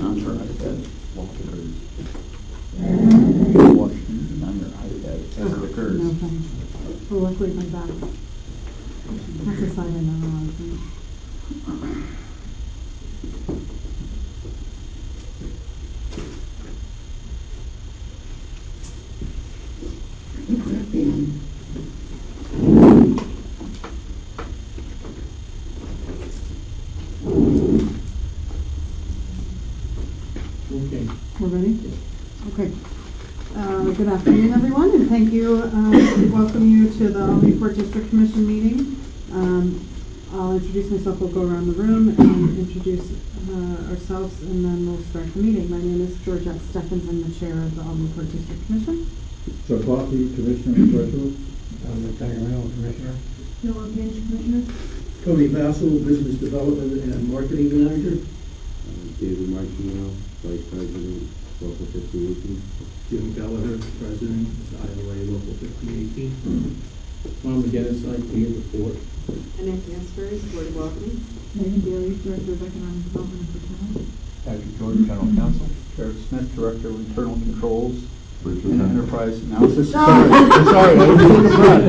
on her iPad while it occurs. Watching on your iPad as it occurs. No thanks. Oh, luckily my back. That's a sign I never want to finish. Okay. We're ready? Okay. Good afternoon, everyone, and thank you. Welcome you to the Albany 4th District Commission meeting. I'll introduce myself. We'll go around the room and introduce ourselves, and then we'll start the meeting. My name is Georgette Steffens. I'm the chair of the Albany 4th District Commission. Joe Coffey, Commissioner and Treasurer. Lieutenant Reynolds, Commissioner. Noah Pinch, Commissioner. Tony Bassel, Business Development and Marketing Manager. David Martino, Vice President, Local 5018. Jim Gallagher, President, ILA Local 5018. Tom McGinnis, IT report. Annette Gaspers, Board of Welcome. Megan Daly, Director of Economic Development and Procurement. Patrick George, General Counsel. Jared Smith, Director of Internal Controls and Enterprise Analysis. Sorry, I didn't mean to run.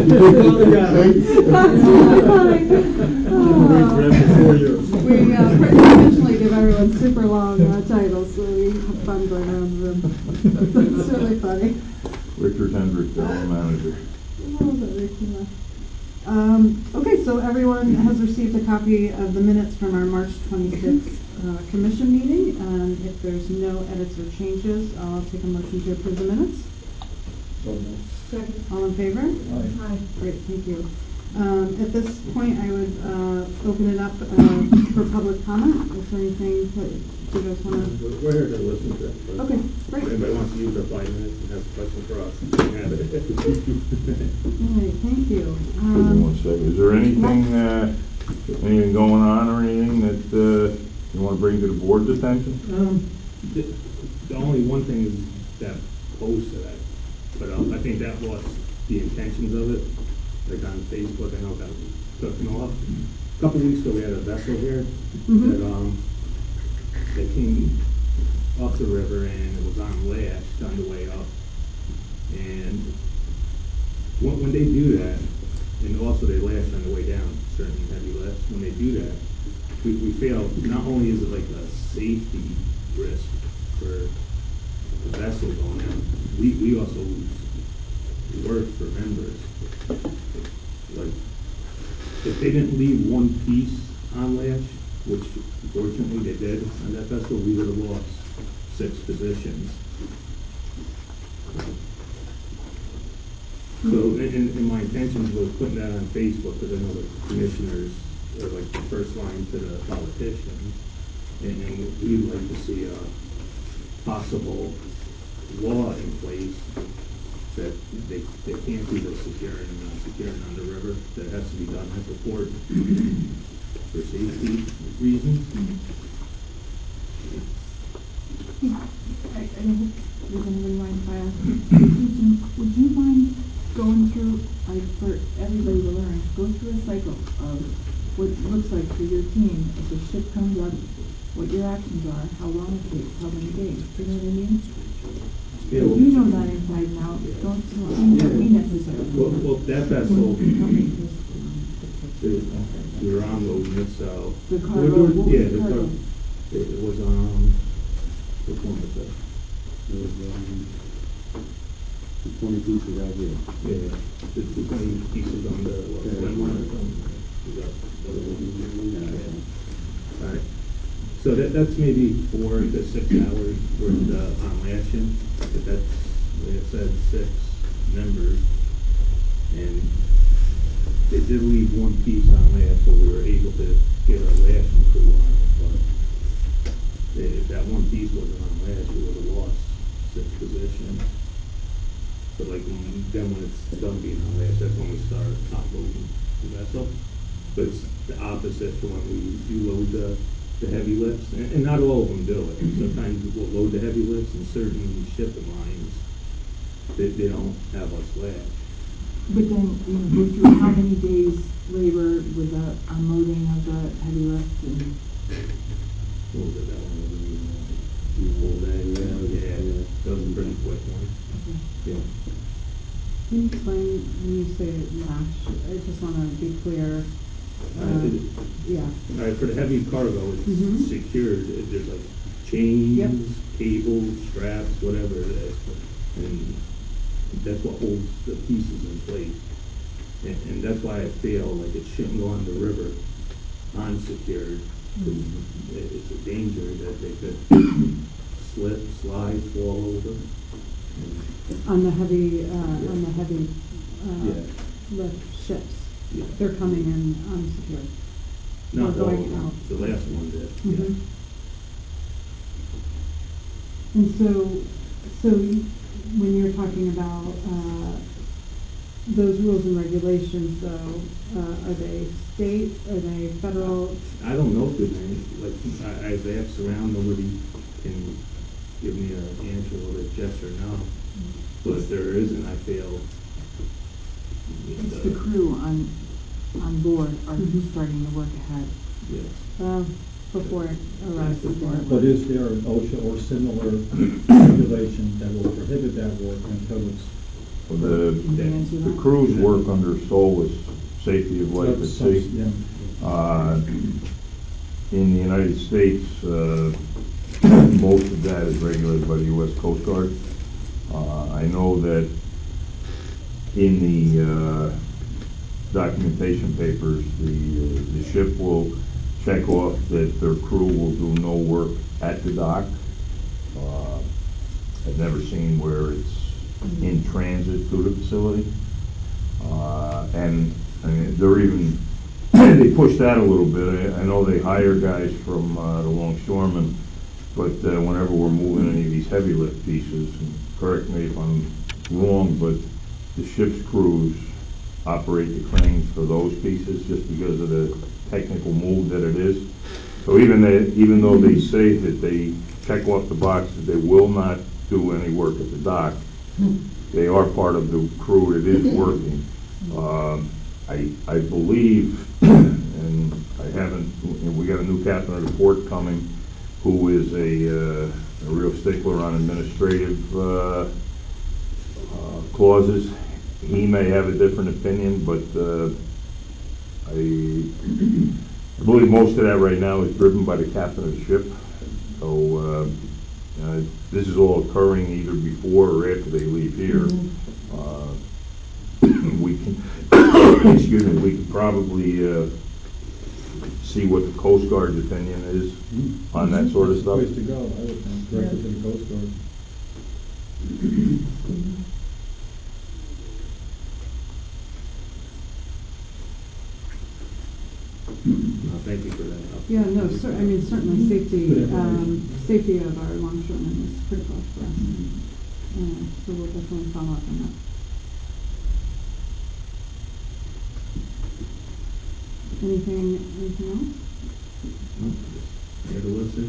We pretty intentionally give everyone super long titles, so we have fun going around the room. It's really funny. Richard Hendrick, General Manager. Oh, that makes me laugh. Okay, so everyone has received a copy of the minutes from our March 26th commission meeting, and if there's no edits or changes, I'll take a motion to approve the minutes. Second. All in favor? Aye. Great, thank you. At this point, I would open it up for public comment. Is there anything that you guys want to? We're here to listen to it. but Okay, great. If anybody wants to use their 5 minutes and has a question for us, you can have it. All right, thank you. One second. Is there anything going on or anything that you want to bring to the board's attention? The only one thing is that post that but I think that lost the intentions of it. Like on Facebook, I know that was taken off. A couple weeks ago, we had a vessel here that came up the river, and it was on lash on the way up. And when they do that, and also they lash on the way down, certain heavy lifts, when they do that, we feel not only is it like a safety risk for the vessel going out, we also lose work for members. Like, if they didn't leave one piece on lash, which fortunately they did on that vessel, we would have lost 6 positions. So, and my intentions was putting that on Facebook, because I know the commissioners are like the first line to the politicians, and we'd like to see a possible law in place that they can't do the securing and non-securing on the river. That has to be done at the port for safety reasons. I hope you're going to rewind if I ask you. Would you mind going through, like, for everybody to learn, go through a cycle of what it looks like for your team if the ship comes up, what your actions are, how long it takes, how many days, do you know what I mean? Yeah, Well, you know that inside and out, don't tell me necessarily. Well, that vessel, we were unloading it, so. The cargo, what was Yeah, the cargo? it was, which one was that? It was the 20 pieces out here. Yeah, the 20 pieces on the, one or something. Alright, so that's maybe 4 to 6 hours worth on lashing, but that's, like I said, 6 members. And they did leave one piece on lash, so we were able to get a lashing crew on it, but if that one piece wasn't on lash, we would have lost 6 positions. But like then when it's done being on lash, that's when we start unloading the vessel. But it's the opposite to when we do load the heavy lifts, and not all of them do it. Sometimes we'll load the heavy lifts, and certain shipping lines, they don't have us lash. But then, you know, go through how many days labor with the unloading of the heavy lift and What was it, that one wasn't even Whole day, yeah, that was a pretty quick one. Yeah. Can you explain when you say latch? I just want to be clear. Yeah. All right, for the heavy cargo, Mhm. it's secured, there's like Yep. chains, cables, straps, whatever it is. And that's what holds the pieces in place. And that's why I feel like it shouldn't go on the river unsecured. 'Cause it's a danger that they could slip, slide, fall over. On the heavy, Yeah. lift ships. Yeah. They're coming in unsecured. Not Or all going of them, out. the last one did, yeah. Mhm. And so when you're talking about, those rules and regulations though, are they state, are they federal? I don't know if there's any, like, I've asked around, nobody can give me an answer whether it's yes or no. But if there isn't, I feel. It's the crew on board are Mhm. starting to work ahead. Yeah. Before it arrives at the But is there an OSHA or similar regulation that will prohibit that work until it's? Well, Can they answer the that? crews work under SOLAS, safety of life at sea. Yeah. In the United States, most of that is regulated by the U.S. Coast Guard. I know that in the documentation papers, the ship will check off that their crew will do no work at the dock. I've never seen where it's in transit to the facility. And I mean, they're even, they push that a little bit. I know they hire guys from the longshoremen, but whenever we're moving any of these heavy lift pieces, and correct me if I'm wrong, but the ship's crews operate the cranes for those pieces just because of the technical move that it is. So even though they say that they check off the box that they will not do any work at the dock, they are part of the crew that is working. I believe, and I haven't, we got a new captain of the port coming who is a real stickler on administrative clauses. He may have a different opinion, but I believe most of that right now is driven by the captain of the ship. So this is all occurring either before or after they leave here. We can, excuse me, we can probably see what the Coast Guard's opinion is on that sort of stuff. Place to go, I would think, directly to the Coast Guard. Thank you for that. Yeah, no, I mean, certainly safety, Good information. safety of our longshoremen is critical for us. So we'll definitely follow up on that. Anything else? Here to listen,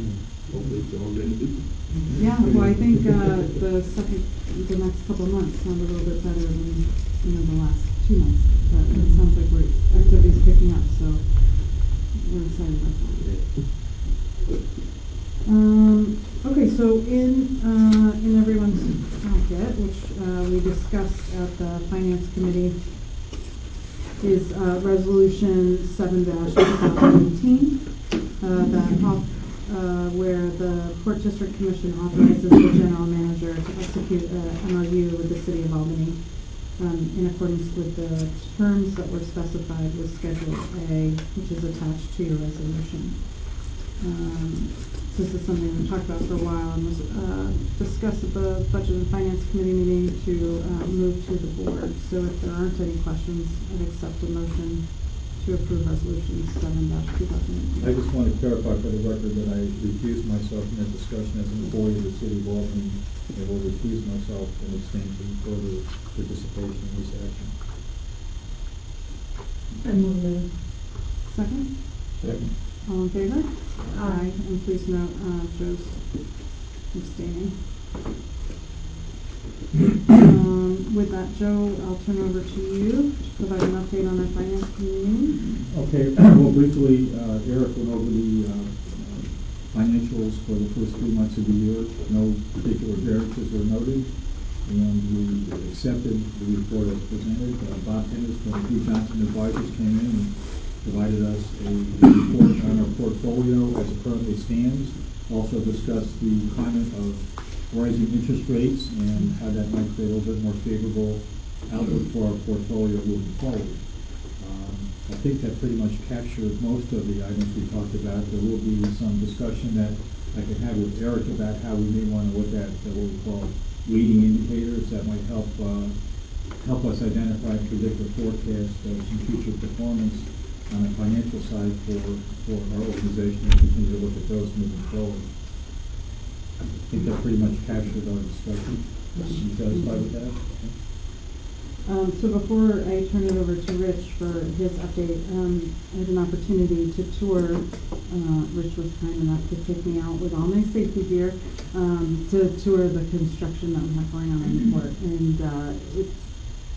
hopefully it's all good. Yeah, well, I think, the next couple of months sound a little bit better than, the last 2 months. But it sounds like activity's picking up, so we're excited about that. Okay, so in everyone's packet, which we discussed at the Finance Committee, is Resolution 7-2018, where the Port District Commission authorizes the General Manager to execute an MOU with the City of Albany in accordance with the terms that were specified with Schedule A, which is attached to your resolution. This is something we've talked about for a while and was discussed at the Budget and Finance Committee meeting to move to the board. So if there aren't any questions, I'd accept a motion to approve Resolution 7-2018. I just want to clarify for the record that I recused myself from that discussion as an employee of the City of Albany. I will recuse myself and abstain from further participation in this action. I move that. Second? Second. All in favor? Aye. And please note, Joe's abstaining. With that, Joe, I'll turn over to you to provide an update on our finance committee meeting. Okay, well, briefly, Eric went over the financials for the first 3 months of the year. No particular variances were noted, and we accepted the report as presented. Bob Hennis from P. Johnson Advisors came in and provided us a report on our portfolio as it currently stands. Also discussed the climate of rising interest rates and how that might create a little bit more favorable outlook for our portfolio moving forward. I think that pretty much captured most of the items we talked about. There will be some discussion that I could have with Eric about how we may want to look at what we call leading indicators that might help us identify and predict or forecast some future performance on the financial side for our organization and continue to look at those moving forward. I think that pretty much captured our discussion. You satisfied with that? Okay. So before I turn it over to Rich for his update, I had an opportunity to tour. Rich was kind enough to take me out with all my safety gear to tour the construction that we have going on in the port, and it's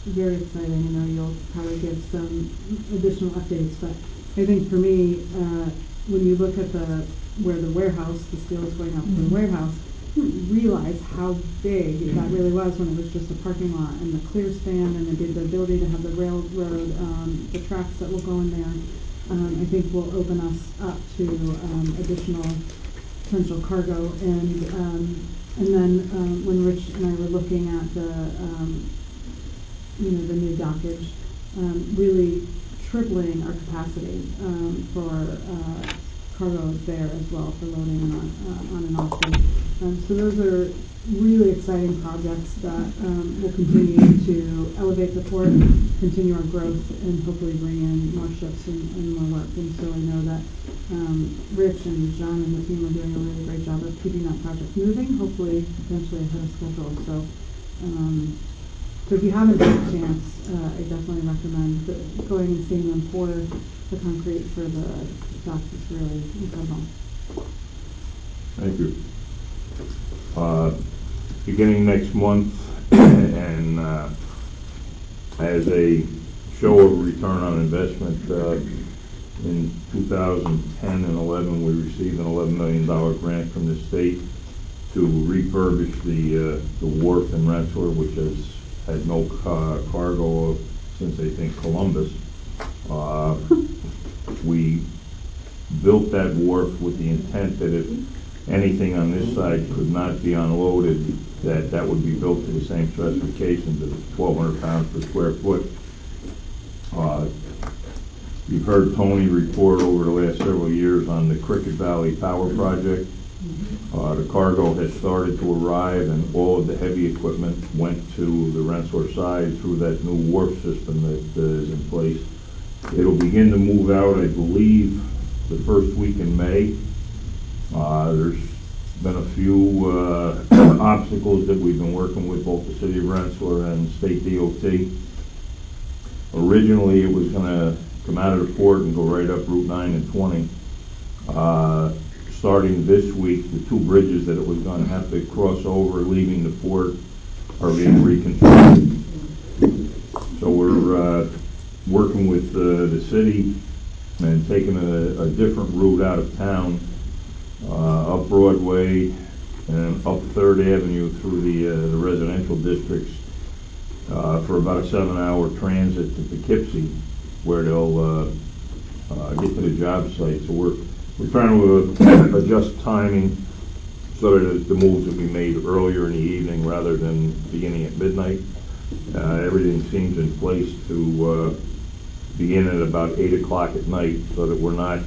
very exciting. I know you'll probably give some additional updates, but I think for me, when you look at where the warehouse, the steel is going up to the warehouse, I didn't realize how big that really was when it was just a parking lot, and the clear span and the ability to have the railroad, the tracks that will go in there, I think will open us up to additional potential cargo. And then when Rich and I were looking at the new dockage, really tripling our capacity for cargo there as well for loading and on and off. So those are really exciting projects that will continue to elevate the port, continue our growth, and hopefully bring in more ships and more work. And so I know that Rich and John and the team are doing a really great job of keeping that project moving, hopefully potentially ahead of schedule. So if you haven't had a chance, I definitely recommend going and seeing them pour the concrete for the docks. It's really incredible. Thank you. Beginning next month, and as a show of return on investment, in 2010 and 11, we received an $11 million grant from the state to refurbish the wharf in Rensselaer, which has had no cargo since, I think, Columbus. We built that wharf with the intent that if anything on this side could not be unloaded, that would be built to the same specifications of 1,200 pounds per square foot. You've heard Tony report over the last several years on the Cricket Valley Power Project. The cargo has started to arrive, and all of the heavy equipment went to the Rensselaer side through that new wharf system that is in place. It'll begin to move out, I believe, the first week in May. There's been a few obstacles that we've been working with both the City of Rensselaer and State DOT. Originally, it was going to come out of the port and go right up Route 9 and 20. Starting this week, the two bridges that it was going to have to cross over leaving the port are being reconstructed. So we're working with the city and taking a different route out of town, up Broadway and up 3rd Avenue through the residential districts for about a 7-hour transit to Poughkeepsie, where they'll get to the job site. So we're trying to adjust timing so that the moves will be made earlier in the evening rather than beginning at midnight. Everything seems in place to begin at about 8 o'clock at night so that we're not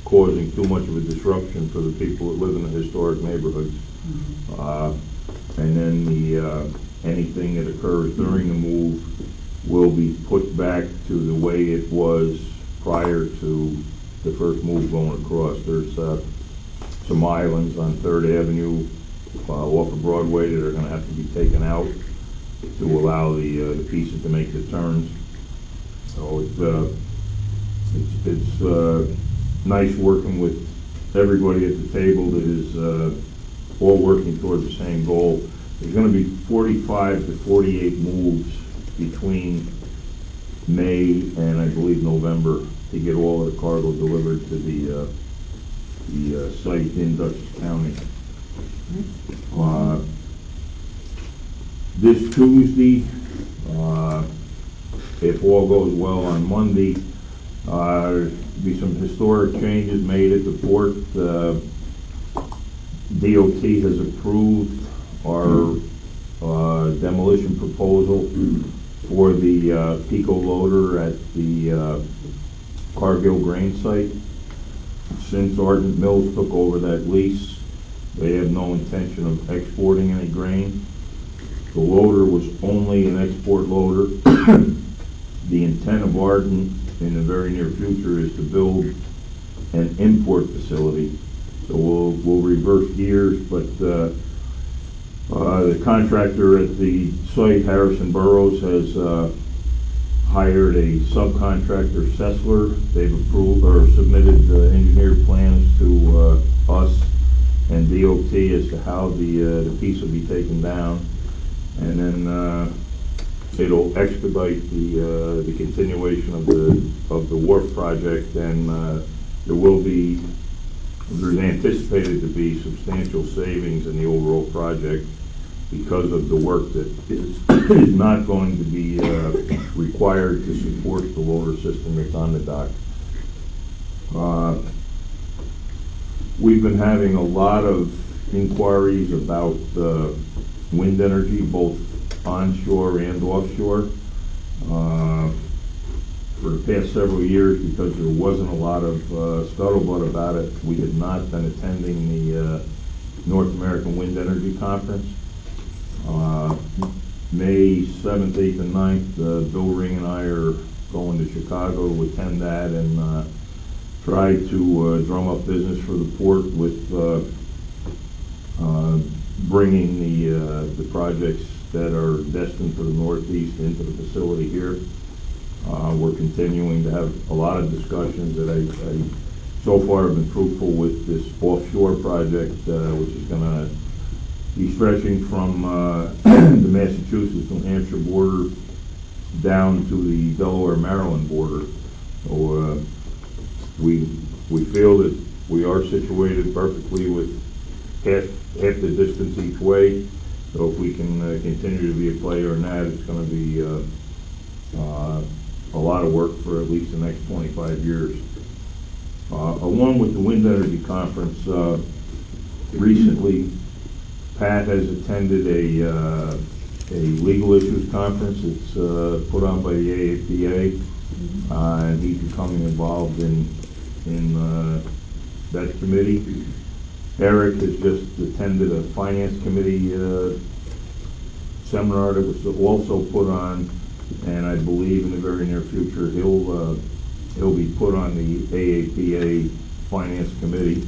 causing too much of a disruption for the people that live in the historic neighborhoods. And then anything that occurs during the move will be put back to the way it was prior to the first move going across. There's some islands on 3rd Avenue off of Broadway that are going to have to be taken out to allow the pieces to make the turns. So it's nice working with everybody at the table that is all working towards the same goal. There's going to be 45 to 48 moves between May and I believe November to get all of the cargo delivered to the site in Dutchess County. This Tuesday, if all goes well on Monday, there'll be some historic changes made at the port. DOT has approved our demolition proposal for the Pico loader at the Cargill grain site. Since Ardent Mills took over that lease, they have no intention of exporting any grain. The loader was only an export loader. The intent of Ardent in the very near future is to build an import facility. So we'll reverse gears, but the contractor at the site, Harrison Burroughs, has hired a subcontractor, Sessler. They've approved or submitted engineered plans to us and DOT as to how the piece will be taken down, and then it'll expedite the continuation of the wharf project, and there's anticipated to be substantial savings in the overall project because of the work that is not going to be required to support the loader system that's on the dock. We've been having a lot of inquiries about wind energy, both onshore and offshore. For the past several years, because there wasn't a lot of scuttlebutt about it, we had not been attending the North American Wind Energy Conference. May 7th, 8th, and 9th, Bill Ring and I are going to Chicago to attend that and try to drum up business for the port with bringing the projects that are destined for the Northeast into the facility here. We're continuing to have a lot of discussions that I so far have been fruitful with this offshore project, which is going to be stretching from the Massachusetts-New Hampshire border down to the Delaware-Maryland border. So we feel that we are situated perfectly with half the distance each way. So if we can continue to be a player in that, it's going to be a lot of work for at least the next 25 years. Along with the Wind Energy Conference, recently Pat has attended a legal issues conference. It's put on by the AAPA, and he's becoming involved in that committee. Eric has just attended a finance committee seminar that was also put on, and I believe in the very near future he'll be put on the AAPA finance committee,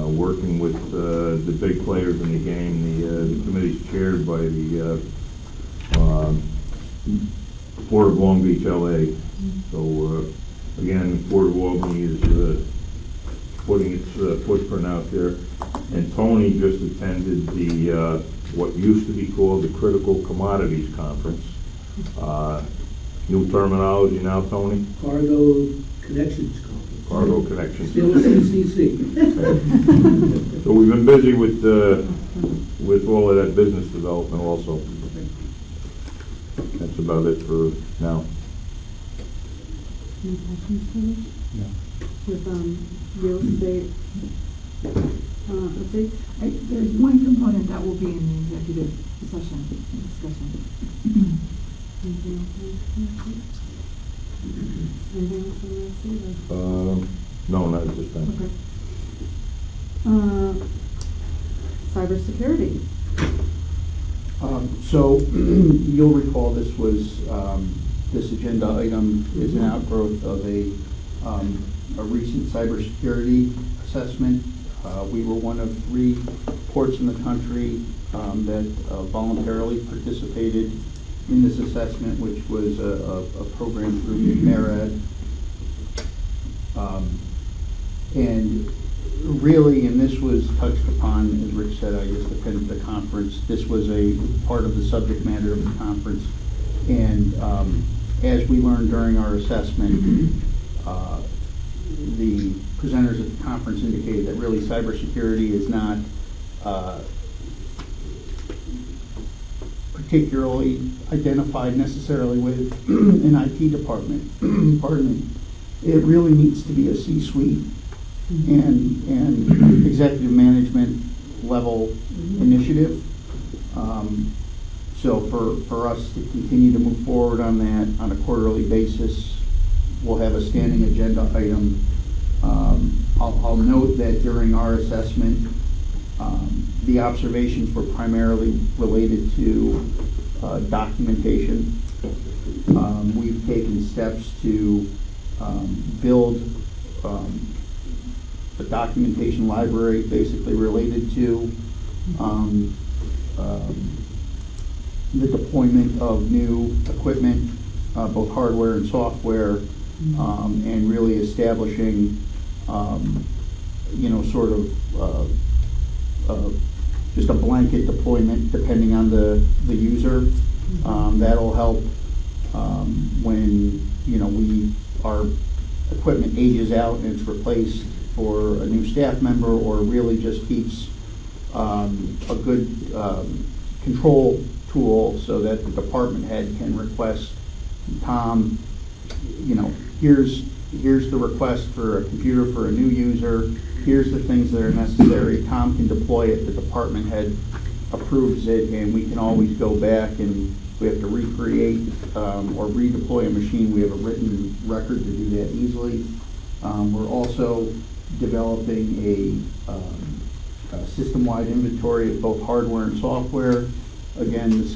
working with the big players in the game. The committee's chaired by the Port of Long Beach, LA. So again, Port of Albany is putting its footprint out there. And Tony just attended the what used to be called the Critical Commodities Conference. New terminology now, Tony? Cargo Connections Conference. Cargo Connections. Still CCC. So we've been busy with all of that business development also. That's about it for now. Any questions for me? No. With real estate updates? There's one component that will be in the executive session discussion. Anything else on real estate? No, not at this time. Okay. Cybersecurity. So you'll recall this was, this agenda item is an outgrowth of a recent cybersecurity assessment. We were one of 3 ports in the country that voluntarily participated in this assessment, which was a program through MARAD. And really, and this was touched upon, as Rich said, I guess, at the conference, this was a part of the subject matter of the conference. And as we learned during our assessment, the presenters at the conference indicated that really cybersecurity is not particularly identified necessarily with an IT department. Pardon me. It really needs to be a C-suite and executive management level initiative. So for us to continue to move forward on that on a quarterly basis, we'll have a standing agenda item. I'll note that during our assessment, the observations were primarily related to documentation. We've taken steps to build a documentation library basically related to the deployment of new equipment, both hardware and software, and really establishing, sort of just a blanket deployment depending on the user. That'll help when our equipment ages out and it's replaced for a new staff member, or really just keeps a good control tool so that the department head can request, Tom, here's the request for a computer for a new user, here's the things that are necessary, Tom can deploy it, the department head approves it, and we can always go back, and if we have to recreate or redeploy a machine, we have a written record to do that easily. We're also developing a system-wide inventory of both hardware and software. Again, the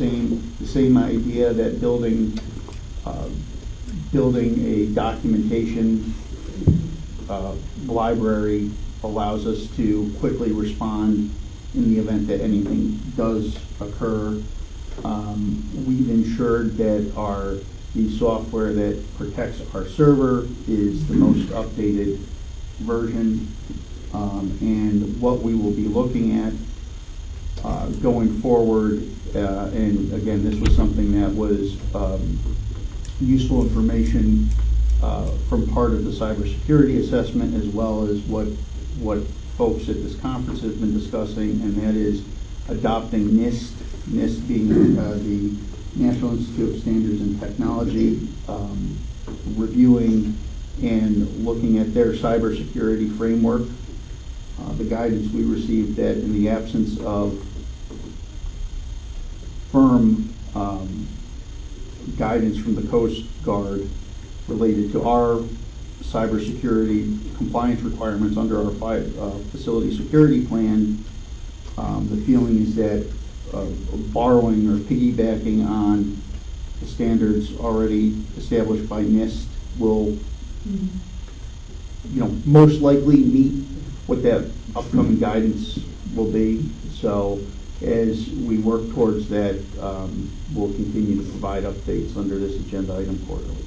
same idea that building a documentation library allows us to quickly respond in the event that anything does occur. We've ensured that the software that protects our server is the most updated version, and what we will be looking at going forward, and again, this was something that was useful information from part of the cybersecurity assessment, as well as what folks at this conference have been discussing, and that is adopting NIST, NIST being the National Institute of Standards and Technology, reviewing and looking at their cybersecurity framework. The guidance we received that in the absence of firm guidance from the Coast Guard related to our cybersecurity compliance requirements under our facility security plan, the feeling is that borrowing or piggybacking on the standards already established by NIST will, most likely meet what that upcoming guidance will be. So as we work towards that, we'll continue to provide updates under this agenda item quarterly.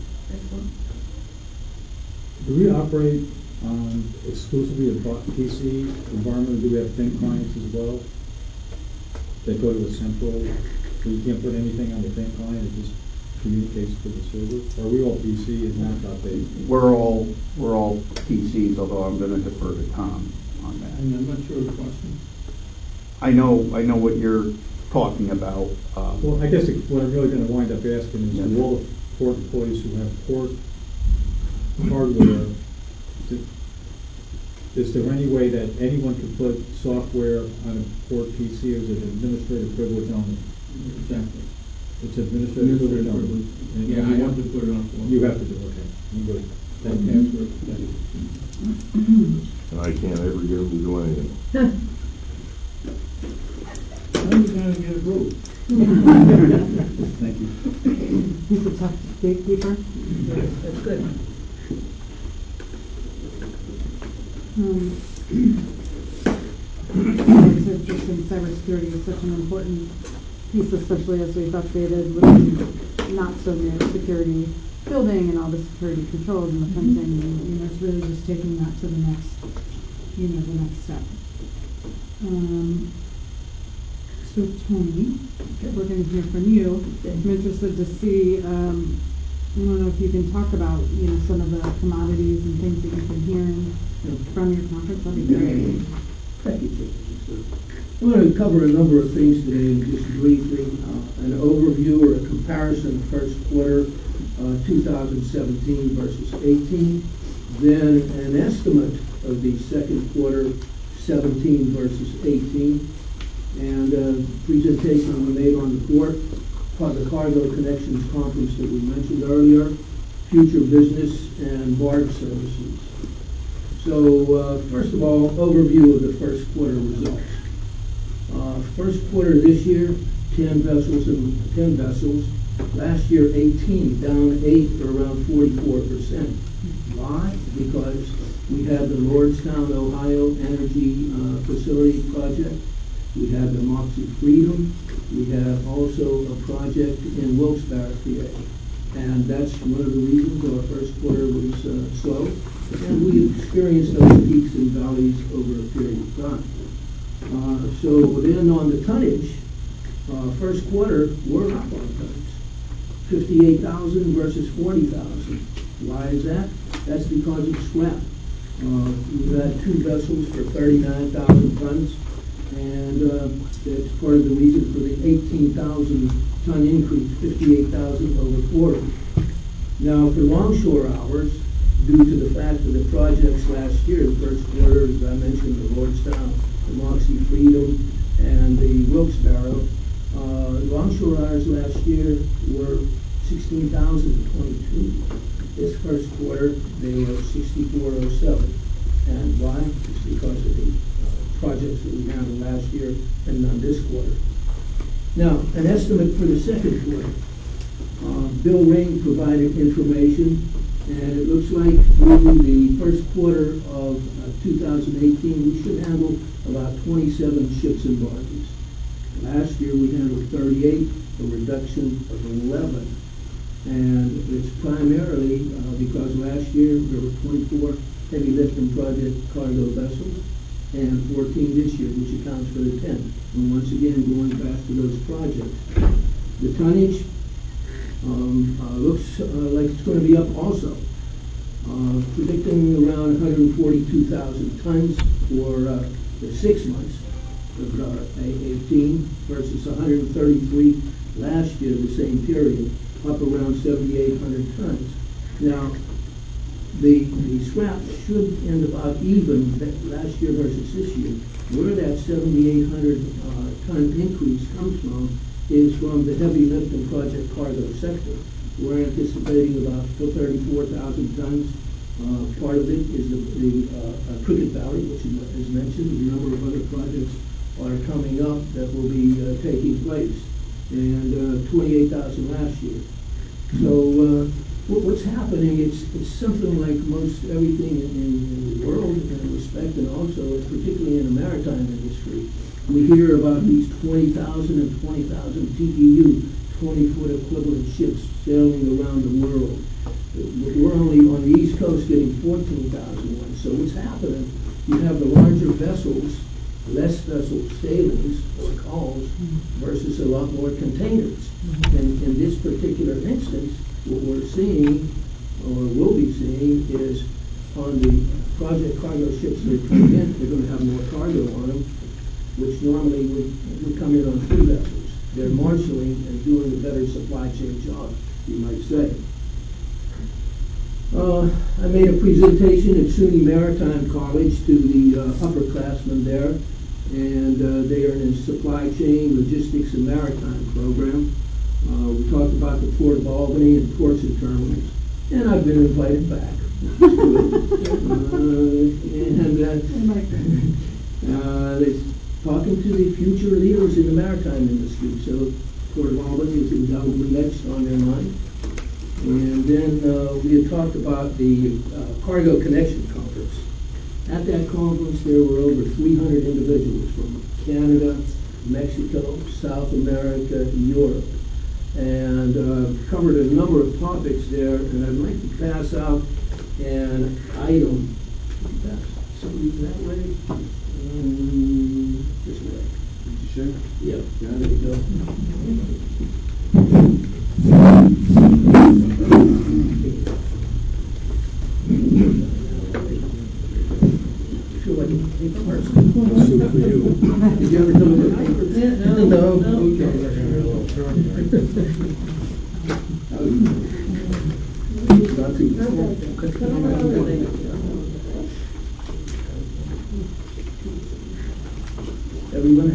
Do we operate exclusively a PC environment? Do we have thin clients as well that go to a central, so you can't put anything on the thin client, it just communicates to the server? Or are we all PC and laptop based? We're all PCs, although I'm going to defer to Tom on that. And I'm not sure of the question. I know what you're talking about. Well, I guess what I'm really going to wind up asking is, do all the port employees who have port hardware, is there any way that anyone can put software on a port PC, or is it administrative privilege only? Exactly. It's administrative privilege only. And Yeah, I have to put it on. You have to do, okay. You would. Thank you. Thank you. And I can't ever get them to do anything. How are you gonna get approved? Thank you. He's a tough gatekeeper. That's good. It's interesting, cybersecurity is such an important piece, especially as we've updated with not so near security building and all the security controls and the fencing, and it's really just taking that to the next step. So Tony, we're going to hear from you. I'm interested to see I don't know if you can talk about, some of the commodities and things that you've been hearing from your conference, that'd be great. Thank you, Chair. I'm going to cover a number of things today, just briefly, an overview or a comparison of first quarter 2017 versus 18, then an estimate of the second quarter 17 versus 18, and a presentation we made on the fourth part of the Cargo Connections Conference that we mentioned earlier, future business and barge services. So first of all, overview of the first quarter results. First quarter this year, 10 vessels. Last year, 18, down 8 or around 44%. Why? Because we had the Lordstown, Ohio Energy Facility project. We had the Moxie Freedom. We have also a project in Wilkes-Barre, PA. And that's one of the reasons our first quarter was slow. And we experienced those peaks and valleys over a period of time. So then on the tonnage, first quarter, we're up on tonnage. 58,000 versus 40,000. Why is that? That's because of scrap. We've had 2 vessels for 39,000 tons, and that's part of the reason for the 18,000 ton increase, 58,000 over 40. Now, for longshore hours, due to the fact of the projects last year, the first quarter, as I mentioned, the Lordstown, the Moxie Freedom, and the Wilkes-Barre, longshore hours last year were 16,022. This first quarter, they were 6,407. And why? It's because of the projects that we handled last year and none this quarter. Now, an estimate for the second quarter. Bill Ring provided information, and it looks like through the first quarter of 2018, we should handle about 27 ships and barges. Last year we handled 38, a reduction of 11. And it's primarily because last year there were 24 heavy lifting project cargo vessels and 14 this year, which accounts for the 10. And once again, going back to those projects. The tonnage looks like it's going to be up also. Predicting around 142,000 tons for the 6 months of 18 versus 133 last year, the same period, up around 7,800 tons. Now, the scrap should end about even last year versus this year. Where that 7,800 ton increase comes from is from the heavy lifting project cargo sector. We're anticipating about 34,000 tons. Part of it is the Cricket Valley, which is mentioned. A number of other projects are coming up that will be taking place, and 28,000 last year. So what's happening, it's something like most everything in the world in respect, and also particularly in the maritime industry. We hear about these 20,000 and 20,000 TEU, 20-foot equivalent ships sailing around the world. We're only on the East Coast getting 14,000 ones. So what's happening, you have the larger vessels, less vessel sailings or calls versus a lot more containers. And in this particular instance, what we're seeing, or will be seeing, is on the project cargo ships that are coming in, they're going to have more cargo on them, which normally would come in on 3 vessels. They're marshaling and doing a better supply chain job, you might say. I made a presentation at SUNY Maritime College to the upperclassmen there, and they are in a supply chain, logistics, and maritime program. We talked about the Port of Albany and ports and terminals, and I've been invited back. They're talking to the future leaders in the maritime industry, so Port of Albany is indelibly next on their mind. And then we had talked about the Cargo Connection Conference. At that conference, there were over 300 individuals from Canada, Mexico, South America, Europe, and covered a number of topics there. And I'd like to pass out an item. Somebody that way? This way. Did you share? Yeah, there you go. Everyone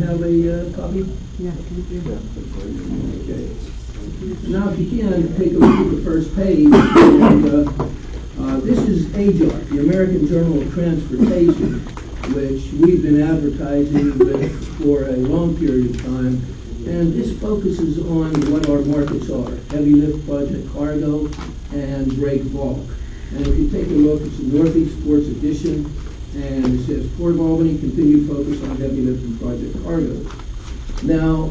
have a copy? Yeah, thank you. Okay. Now, if you can, take a look at the first page. And, this is AJAR, the American Journal of Transportation, which we've been advertising with for a long period of time. And this focuses on what our markets are: heavy lift project cargo and break bulk. And if you take a look, it's the Northeast Ports Edition, and it says Port of Albany continued focus on heavy lift and project cargo. Now,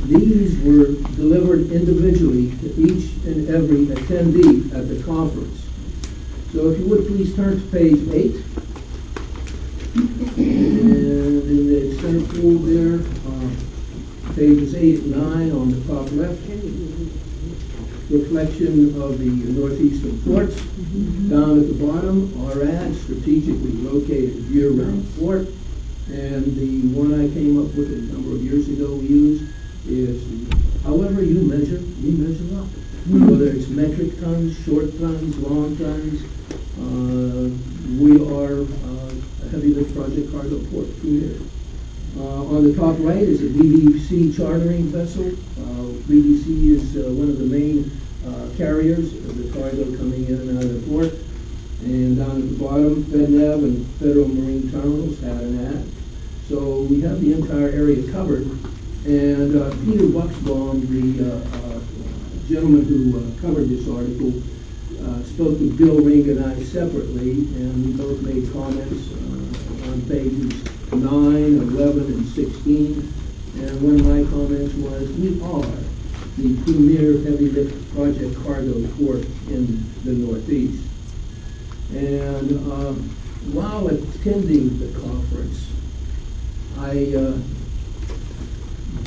these were delivered individually to each and every attendee at the conference. So if you would please turn to page 8. And in the center pool there, pages 8 and 9 on the top left, reflection of the northeastern ports. Down at the bottom, our ad, strategically located year-round port. And the one I came up with a number of years ago we used is, however you measure up. Whether it's metric tons, short tons, long tons, we are a heavy lift project cargo port premier. On the top right is a BBC chartering vessel. BBC is one of the main carriers of the cargo coming in and out of the port. And down at the bottom, FedNav and Federal Marine Terminals had an ad. So we have the entire area covered. And Peter Buxbaum, the gentleman who covered this article, spoke with Bill Ring and I separately, and we both made comments on pages 9, 11, and 16. And one of my comments was, we are the premier heavy lift project cargo port in the Northeast. And while attending the conference, I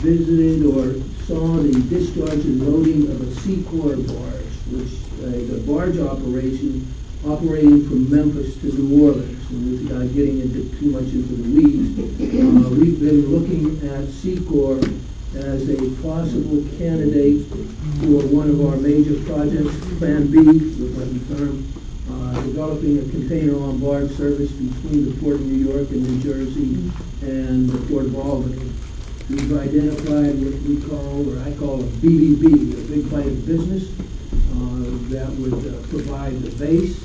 visited or saw the discharge and loading of a Secor barge, which the barge operation operating from Memphis to New Orleans. And without getting into too much into the weeds, we've been looking at Secor as a possible candidate for one of our major projects, Plan B, with what we term developing a container-on-barge service between the Port of New York and New Jersey and the Port of Albany. We've identified what we call, or I call, a BBB, a big bite of business, that would provide the base,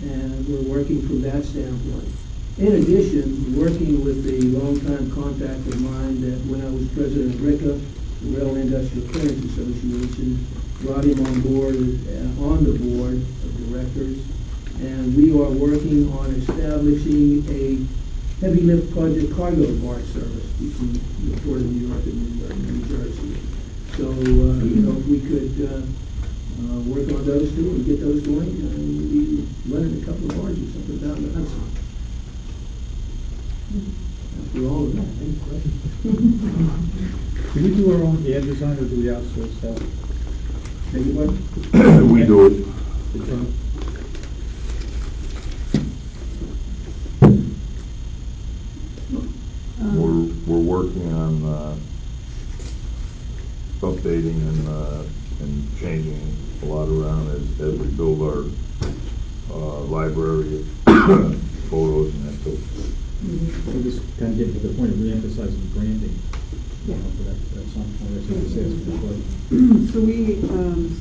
and we're working from that standpoint. In addition, working with a longtime contact of mine that when I was president of RICA, the Rail Industrial Clearance Association, brought him on board on the board of directors, and we are working on establishing a heavy lift project cargo barge service between the Port of New York and New Jersey. So, if we could work on those two and get those going, we'll be running a couple of barges up and down the Hudson. After all of that, Do we do our own ad design or do we outsource that? Anybody? We do it. We're working on updating and changing a lot around as we build our library of photos and that too. So this kind of getting to the point of re-emphasizing branding. Yeah. At some point, that's what it says before. So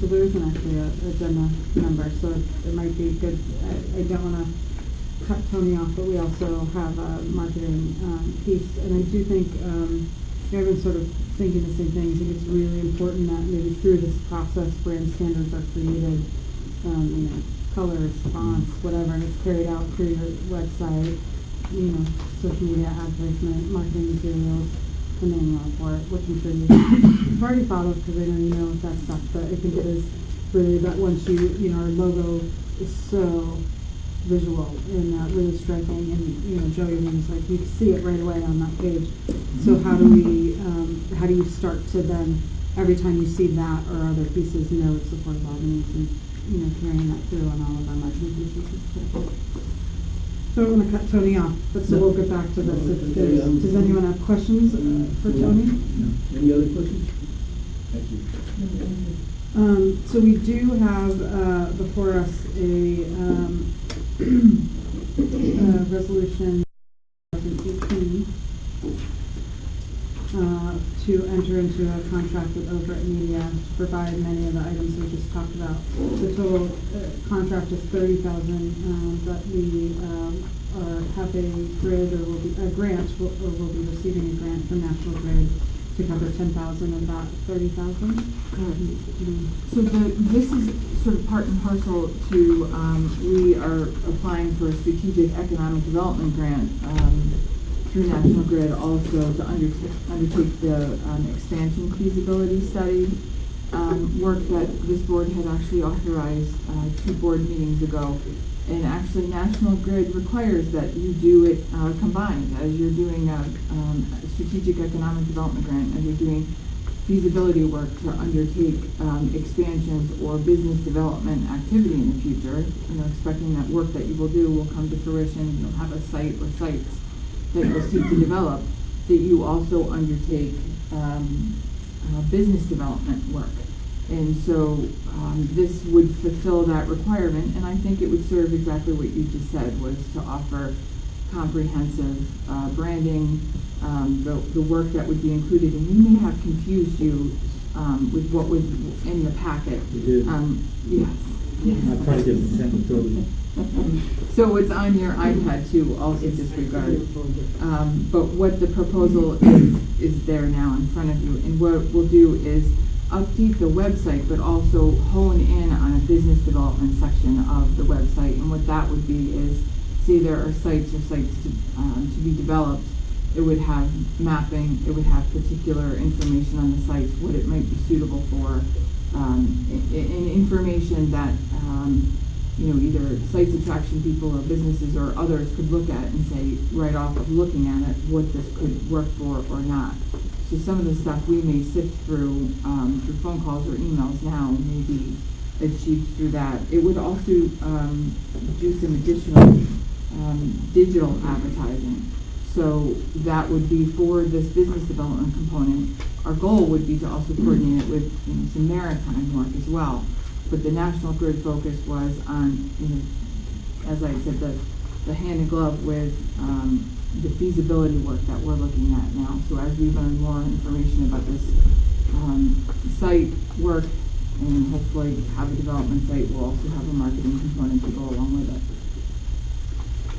there isn't actually a agenda number, so it might be good. I don't want to cut Tony off, but we also have a marketing piece, and I do think I've been sort of thinking the same thing. I think it's really important that maybe through this process, brand standards are created, colors, fonts, whatever, and it's carried out through your website, social media advertisement, marketing materials, the manual report, which I'm sure you've already thought of because I know you know that stuff, but I think it is really that once our logo is so visual and really striking, and Joey was like, you see it right away on that page. So how do you start to then, every time you see that or other pieces, it's the Port of Albany, and carrying that through on all of our marketing pieces is critical. So I want to cut Tony off, but so we'll get back to this. Does anyone have questions for Tony? No. Any other questions? Thank you. So we do have before us a resolution 2018 to enter into a contract with Overt Media to provide many of the items we just talked about. The total contract is $30,000, but we have a grid or will be a grant or will be receiving a grant from National Grid to cover 10,000 of that 30,000. So this is sort of part and parcel to, we are applying for a strategic economic development grant through National Grid also to undertake the expansion feasibility study work that this board had actually authorized 2 board meetings ago. And actually National Grid requires that you do it combined as you're doing a strategic economic development grant, as you're doing feasibility work to undertake expansions or business development activity in the future, expecting that work that you will do will come to fruition, you'll have a site or sites that you'll seek to develop, that you also undertake business development work. And so this would fulfill that requirement, and I think it would serve exactly what you just said, was to offer comprehensive branding, the work that would be included. And we may have confused you with what was in the packet. You did. Yes. I tried to give them 10 to 30. So it's on your iPad too, also disregard. But what the proposal is there now in front of you. And what we'll do is update the website, but also hone in on a business development section of the website. And what that would be is, say there are sites to be developed, it would have mapping, it would have particular information on the sites, what it might be suitable for, and information that either sites attraction people or businesses or others could look at and say, right off of looking at it, what this could work for or not. So some of the stuff we may sift through phone calls or emails now may be achieved through that. It would also do some additional digital advertising. So that would be for this business development component. Our goal would be to also coordinate it with some maritime work as well. But the National Grid focus was on, as I said, the hand in glove with the feasibility work that we're looking at now. So as we learn more information about this site work and hopefully have a development site, we'll also have a marketing component to go along with it.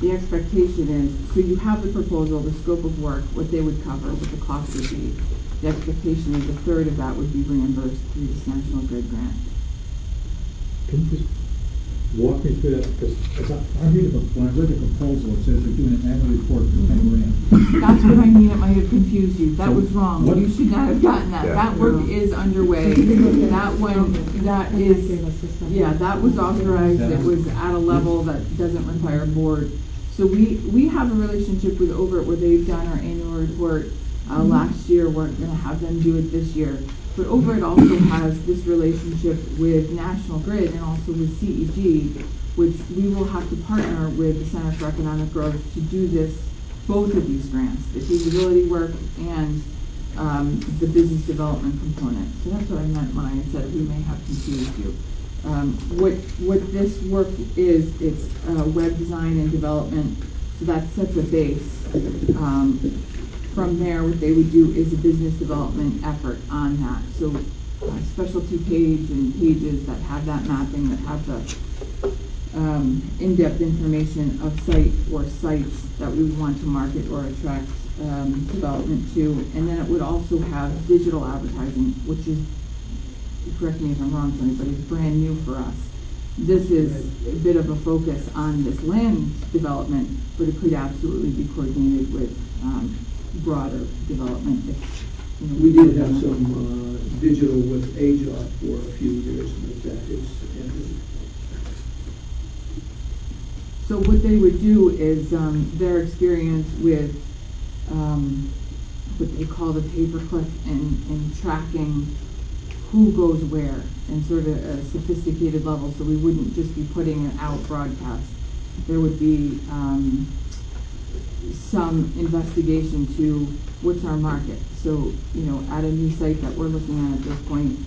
The expectation is, so you have the proposal, the scope of work, what they would cover, what the cost would be. The expectation is 1/3 of that would be reimbursed through this National Grid grant. Can you just walk me through that? Because when I read the proposal, it says they're doing an annual report for 10 grand. That's what I mean, it might have confused you. That So was wrong. what- You should not have gotten that. Yeah. That work is underway. That one, that is, yeah, that was authorized. It was at a level that doesn't require board. So we have a relationship with Overt where they've done our annual report last year. We're going to have them do it this year. But Overt also has this relationship with National Grid and also with CEG, which we will have to partner with the Center for Economic Growth to do this, both of these grants, the feasibility work and the business development component. So that's what I meant when I said we may have confused you. What this work is, it's web design and development, so that sets a base. From there, what they would do is a business development effort on that. So specialty page and pages that have that mapping, that have the in-depth information of site or sites that we would want to market or attract development to. And then it would also have digital advertising, which is, correct me if I'm wrong, Tony, but it's brand new for us. This is a bit of a focus on this land development, but it could absolutely be coordinated with broader development. We did have some digital with AJAR for a few years, but that is ended. So what they would do is their experience with what they call the pay-per-click and tracking who goes where in sort of a sophisticated level, so we wouldn't just be putting it out broadcast. There would be some investigation to what's our market. So, at a new site that we're looking at this point,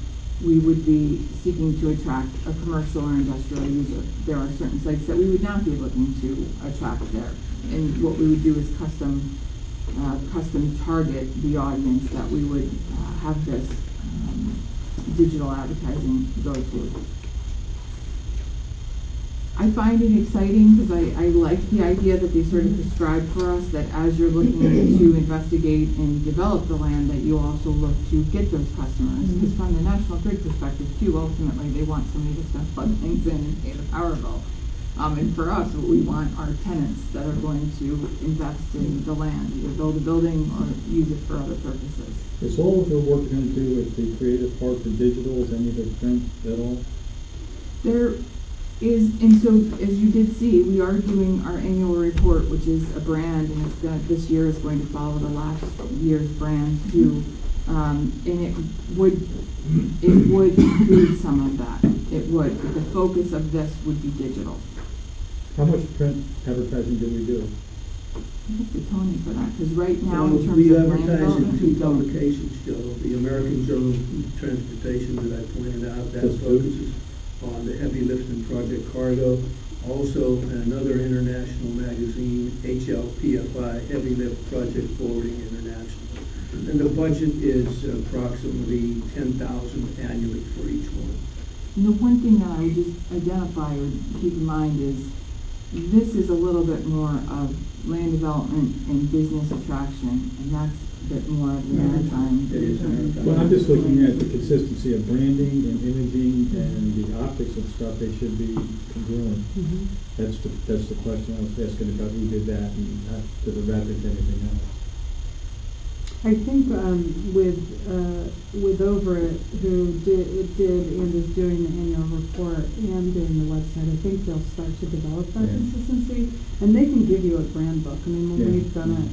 we would be seeking to attract a commercial or industrial user. There are certain sites that we would not be looking to attract there. And what we would do is custom target the audience that we would have this digital advertising go to. I find it exciting because I like the idea that they sort of prescribe for us that as you're looking to investigate and develop the land, that you also look to get those customers. Because from the National Grid perspective too, ultimately they want somebody that's going to plug things in and pay the power bill. And for us, what we want are tenants that are going to invest in the land, either build a building or use it for other purposes. Is all of the work going to do with the creative part for digital, is any of it print at all? There is, and so as you did see, we are doing our annual report, which is a brand, and it's this year is going to follow the last year's brand too. And it would include some of that. It would, but the focus of this would be digital. How much print advertising do we do? Look to Tony for that, because right now in terms We of land advertise in development, we two don't. publications, Joe. The American Journal of Transportation that I pointed out, that That's good. focuses on the heavy lifting project cargo. Also, another international magazine, HLPFI, Heavy Lift Project Forwarding International. And the budget is approximately $10,000 annually for each one. And the one thing that I would just identify or keep in mind is this is a little bit more of land development and business attraction, and that's a bit more of the maritime. It is maritime. Well, I'm just looking at the consistency of branding and imaging and the optics and stuff, they should be congruent. That's the question I was asking about who did that and how does it replicate anything else? I think with Overit, who did and is doing the annual report and doing the website, I think they'll start to develop that consistency, and they can give you a brand book. I mean, when we've done it,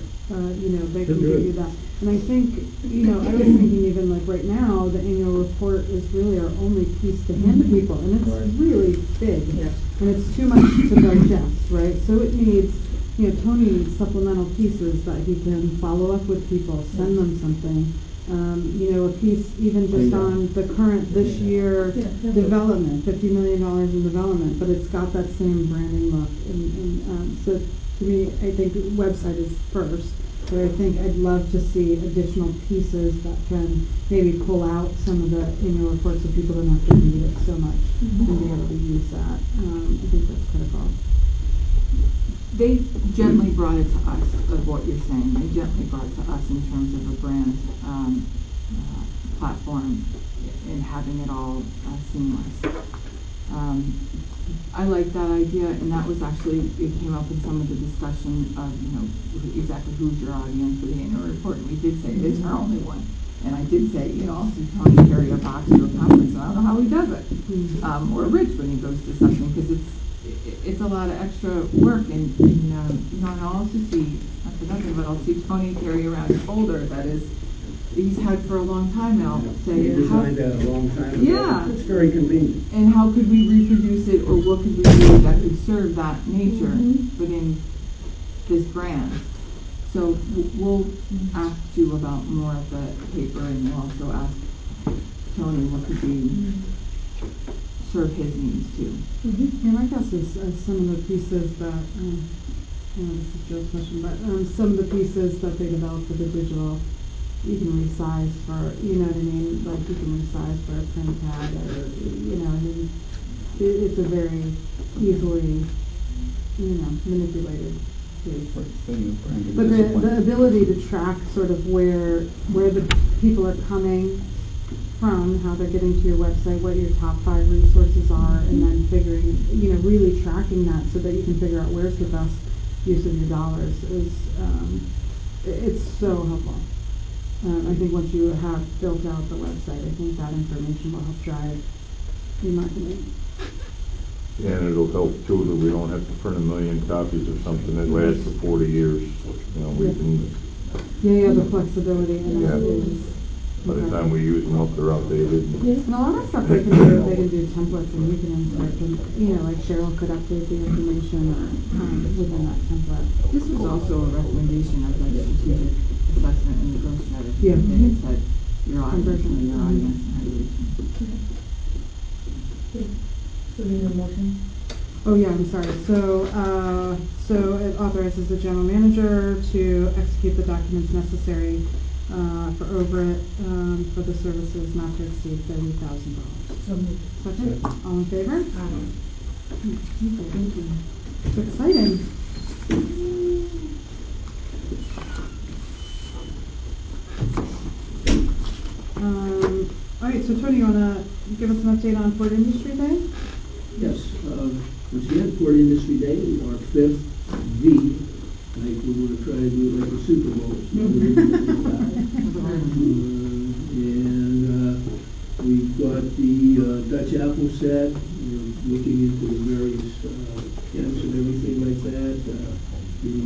they can give you that. And I think, I was thinking even like right now, the annual report is really our only piece to hand to people, and it's really big, and it's too much to digest, right? So it needs. Tony needs supplemental pieces that he can follow up with people, send them something. A piece even just on the current this year development, $50 million in development, but it's got that same branding look. And so to me, I think the website is first, but I think I'd love to see additional pieces that can maybe pull out some of the annual reports so people don't have to read it so much and be able to use that. I think that's critical. They gently brought it to us of what you're saying. They gently brought it to us in terms of a brand platform and having it all seamless. I like that idea, and that was actually, it came up in some of the discussion of, exactly who's your audience for the annual report. And we did say it's our only one. And I did say, I'll see Tony carry a box to a conference, and I don't know how he does it. Or Rich when he goes to something, because it's a lot of extra work, and I'll also see, not for nothing, but I'll see Tony carry around a folder that he's had for a long time now. He designed that a long time ago. Yeah. It's very convenient. And how could we reproduce it, or what could we do that could serve that nature within this brand? So we'll ask you about more of the paper, and we'll also ask Tony what could be serve his needs too. And I guess it's some of the pieces that, this is Joe's question, but some of the pieces that they develop for the digital, you can resize for, you know what I mean? Like you can resize for a print pad, or, I mean, it's a very easily, manipulated piece. But the ability to track sort of where the people are coming from, how they're getting to your website, what your top 5 resources are, and then figuring, really tracking that so that you can figure out where's the best use of your dollars is, it's so helpful. I think once you have built out the website, I think that information will help drive remarketing. And it'll help too that we don't have to print 1 million copies of something that lasts for 40 years. We can. Yeah, the flexibility in that is. By the time we use them up, they're outdated. And a lot of stuff they can do templates, and you can insert them, like Cheryl could update the information within that template. This was also a recommendation of that strategic assessment and the growth strategy. Yeah. And it said, You're on. Conversion. You're on, yes. So we need a motion? Oh, yeah, I'm sorry. So it authorizes the general manager to execute the documents necessary for overage, for the services not to exceed $30,000. So moved. Second, all in favor? Aye. Thank you. It's exciting. All right, so Tony, you wanna give us an update on Ford Industry Day? Yes, once again, Port Industry Day, our fifth V, like we want to try to do it like the Super Bowl. So we're gonna do that. We've got the Dutch apple set, we're looking into the various camps and everything like that. The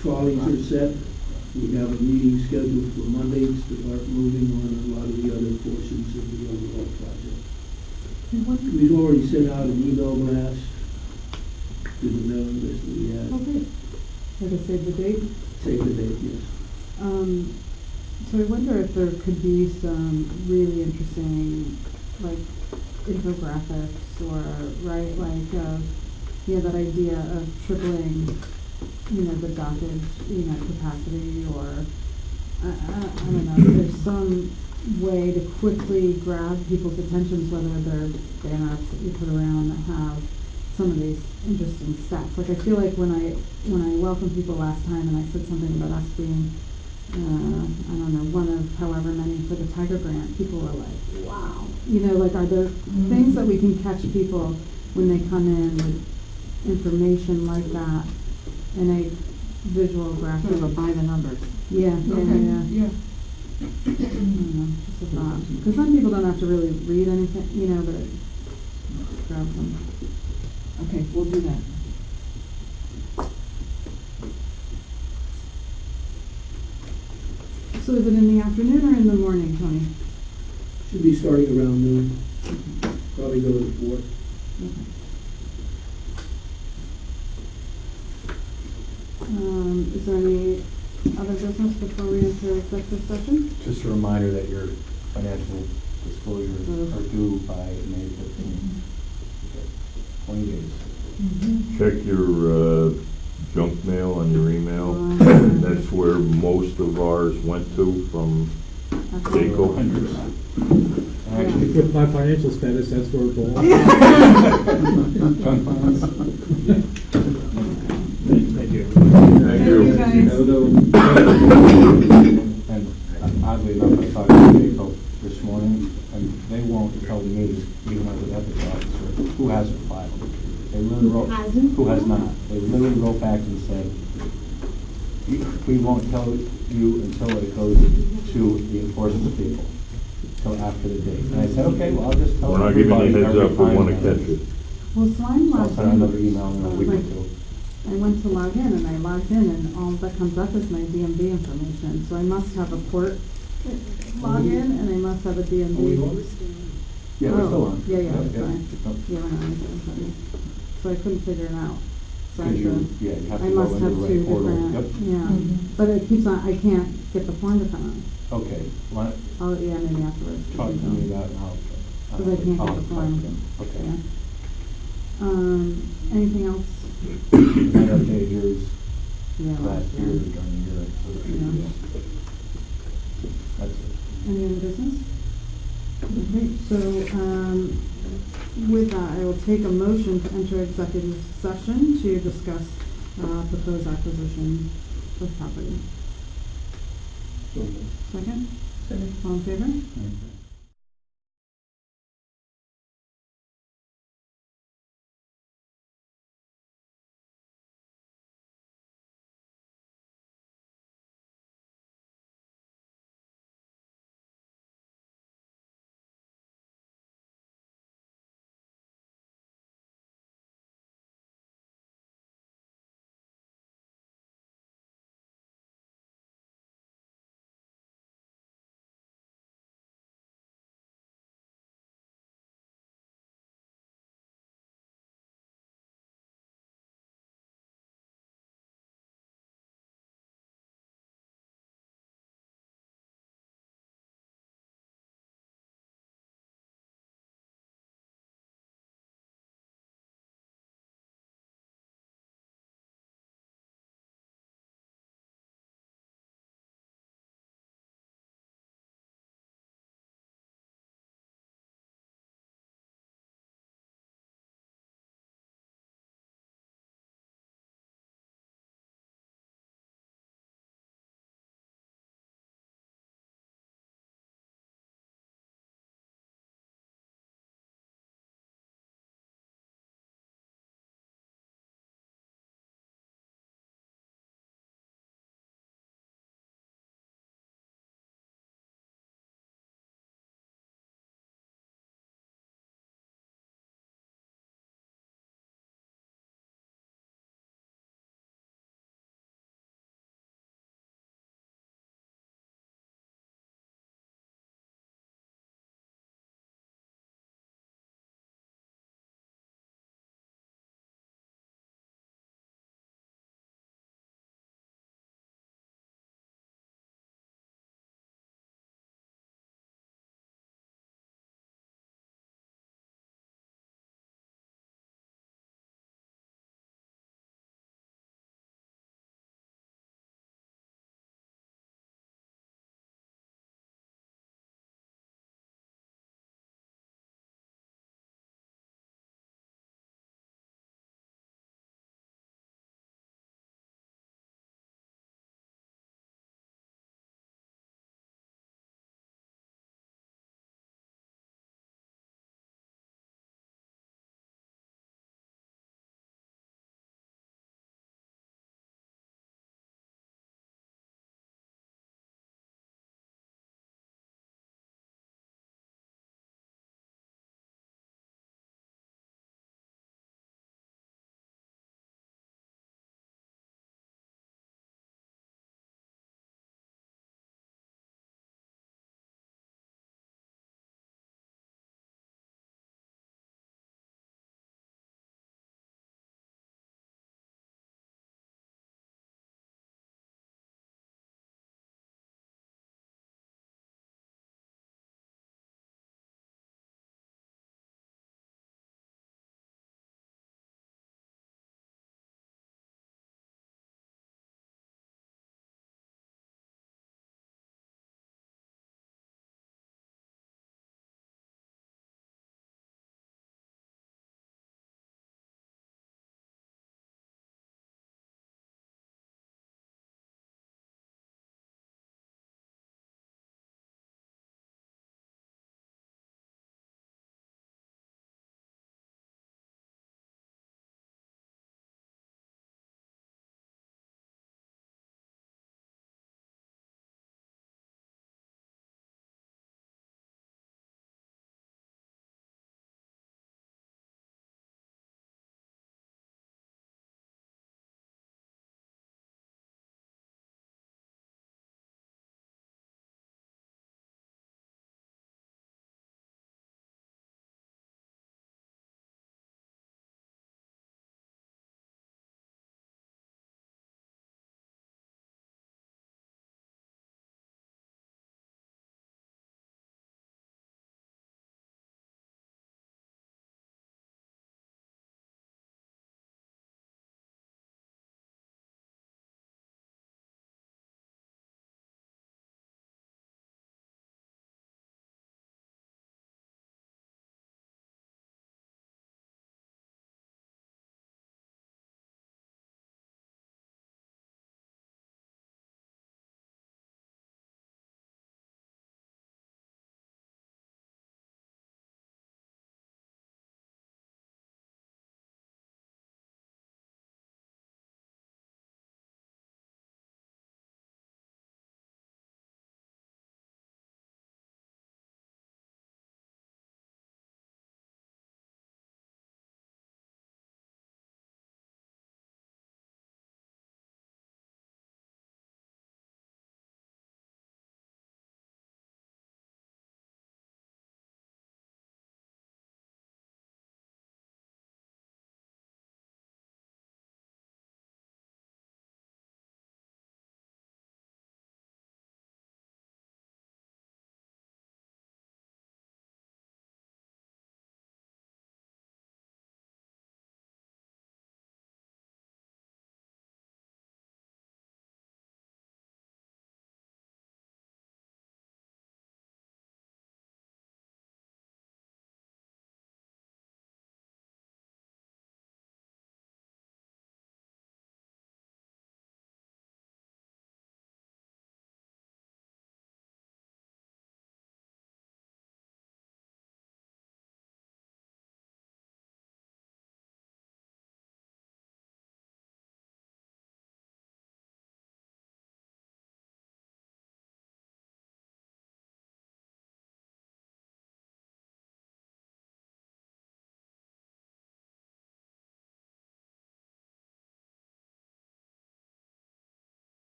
trolleys are set. We have a meeting scheduled for Monday to start moving on a lot of the other portions of the overall project. We've already sent out an email blast to the mailing list that we had. Okay. Like I save the date? Save the date, yes. So I wonder if there could be some really interesting, like, infographics or, right, like, that idea of tripling, the dockage, capacity, or, I don't know, if there's some way to quickly grab people's attentions, whether they're banners that you put around that have some of these interesting stats. Like, I feel like when I welcomed people last time and I said something about us being, I don't know, one of however many for the Tiger Grant, people were like, wow. Like, are there things that we can catch people when they come in with information like that in a visual graphic? Sort of by the numbers. Yeah. Yeah. I don't know, just a thought. Because then people don't have to really read anything, but it grabs them. Okay, we'll do that. So is it in the afternoon or in the morning, Tony? Should be starting around noon, probably go to 4. Okay. Is there any other business before we enter executive session? Just a reminder that your financial disclosures are due by May 15th. 20 days. Check your junk mail on your email. That's where most of ours went to from Jayco. 100%. Actually, with my financial status, that's where it belongs. Junk files. Thank you. Thank you. And oddly enough, I talked to Jayco this morning, and they won't tell me, even as an ethics officer, who hasn't filed. They literally wrote, who has not. They literally wrote back and said, we won't tell you until it goes to the enforcement people, until after the date. And I said, okay, well, I'll just tell We're not giving everybody you heads every up, we time want to that- catch it. Well, so I'm I'll logged send in. another email in a week or two. I went to log in and I logged in and all that comes up is my DMV information. So I must have a port login and I must have a DMV. Yeah, we're still on. Yeah, Yep, that's yep. fine. Yep. Yeah, we're not on. So I couldn't figure it out. So I Because have you, yeah, you have I to go must into have the two right portal. different, Yep. yeah. But it keeps on, I can't get the form to come out. Okay, why don't Yeah, maybe afterwards. talk to me about how. Because I can't get the talk to form. them. Okay. Yeah. Anything else? I updated yours Yeah, last year yeah. during the year, so it should be, Yeah. that's it. Any other business? Okay, so, with that, I will take a motion to enter executive session to discuss, proposed acquisition of property. Second? Second. All in favor? Okay.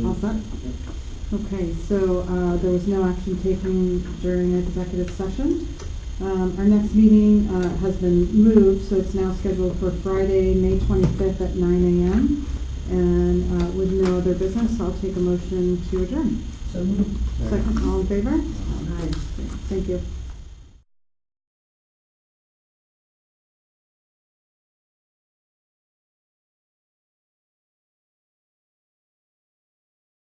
All set? Okay, so there was no action taken during executive session. Our next meeting has been moved, so it's now scheduled for Friday, May 25th at 9 a.m. And with no other business, I'll take a motion to adjourn. So moved. Second, all in favor? Aye. Thank you.